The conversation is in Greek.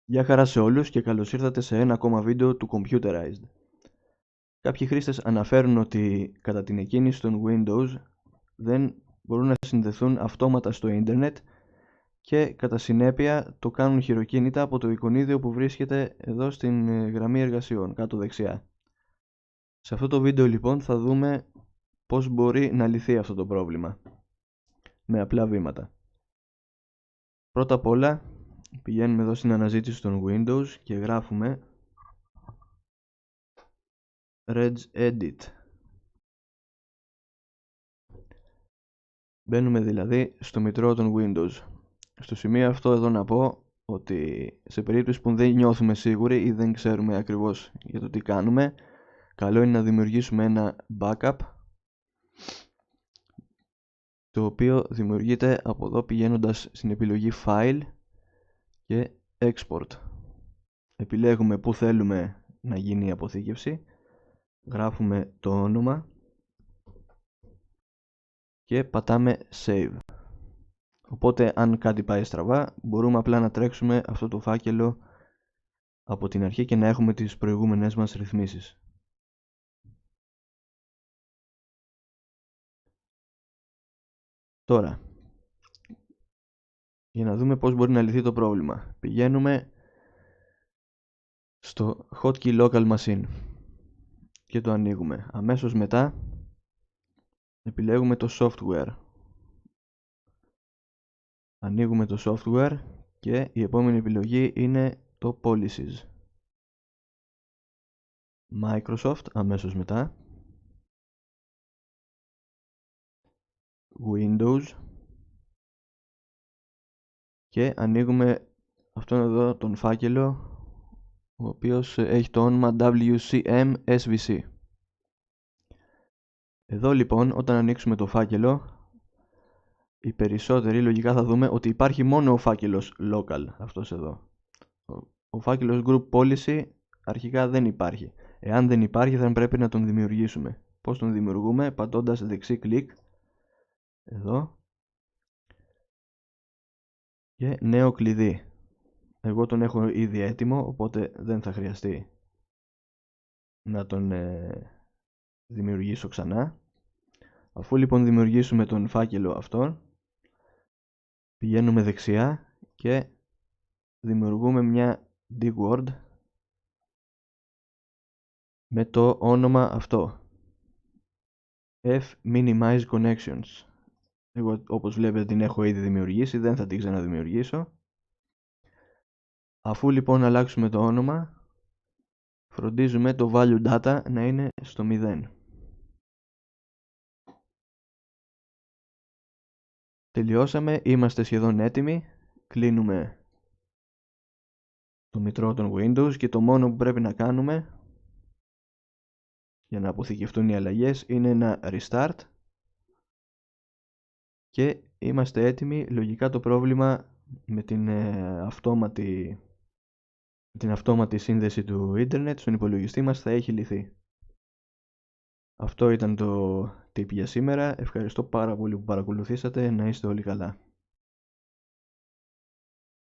Γεια χαρά σε όλους και καλώς ήρθατε σε ένα ακόμα βίντεο του Computerized. Κάποιοι χρήστες αναφέρουν ότι κατά την εκκίνηση των Windows δεν μπορούν να συνδεθούν αυτόματα στο ίντερνετ και κατά συνέπεια το κάνουν χειροκίνητα από το εικονίδιο που βρίσκεται εδώ στην γραμμή εργασιών κάτω δεξιά. Σε αυτό το βίντεο λοιπόν θα δούμε πώς μπορεί να λυθεί αυτό το πρόβλημα με απλά βήματα. Πρώτα απ' όλα πηγαίνουμε εδώ στην αναζήτηση των Windows και γράφουμε regedit. Μπαίνουμε δηλαδή στο μητρό των Windows. Στο σημείο αυτό εδώ να πω ότι σε περίπτωση που δεν νιώθουμε σίγουροι ή δεν ξέρουμε ακριβώς για το τι κάνουμε, καλό είναι να δημιουργήσουμε ένα backup, το οποίο δημιουργείται από εδώ πηγαίνοντας στην επιλογή File και Export. Επιλέγουμε που θέλουμε να γίνει η αποθήκευση, γράφουμε το όνομα και πατάμε Save. Οπότε αν κάτι πάει στραβά μπορούμε απλά να τρέξουμε αυτό το φάκελο από την αρχή και να έχουμε τις προηγούμενες μας ρυθμίσεις. Τώρα, για να δούμε πώς μπορεί να λυθεί το πρόβλημα, πηγαίνουμε στο Hotkey Local Machine και το ανοίγουμε. Αμέσως μετά επιλέγουμε το Software. Ανοίγουμε το Software και η επόμενη επιλογή είναι το Policies. Microsoft αμέσως μετά. Windows. Και ανοίγουμε αυτόν εδώ τον φάκελο, ο οποίος έχει το όνομα WCM SVC. Εδώ λοιπόν όταν ανοίξουμε το φάκελο, οι περισσότεροι λογικά θα δούμε ότι υπάρχει μόνο ο φάκελος local, αυτός εδώ. Ο φάκελος group policy αρχικά δεν υπάρχει. Εάν δεν υπάρχει θα πρέπει να τον δημιουργήσουμε. Πώς τον δημιουργούμε? Πατώντας δεξί κλικ εδώ και νέο κλειδί. Εγώ τον έχω ήδη έτοιμο, οπότε δεν θα χρειαστεί να τον δημιουργήσω ξανά. Αφού λοιπόν δημιουργήσουμε τον φάκελο αυτόν, πηγαίνουμε δεξιά και δημιουργούμε μια dword με το όνομα αυτό, F-Minimize Connections. Εγώ όπως βλέπετε την έχω ήδη δημιουργήσει, δεν θα την ξαναδημιουργήσω. Αφού λοιπόν αλλάξουμε το όνομα, φροντίζουμε το value data να είναι στο 0. Τελειώσαμε, είμαστε σχεδόν έτοιμοι. Κλείνουμε το μητρό των Windows και το μόνο που πρέπει να κάνουμε για να αποθηκευτούν οι αλλαγές είναι ένα restart και είμαστε έτοιμοι. Λογικά το πρόβλημα με την αυτόματη σύνδεση του ίντερνετ στον υπολογιστή μας θα έχει λυθεί. Αυτό ήταν το tip για σήμερα. Ευχαριστώ πάρα πολύ που παρακολουθήσατε. Να είστε όλοι καλά.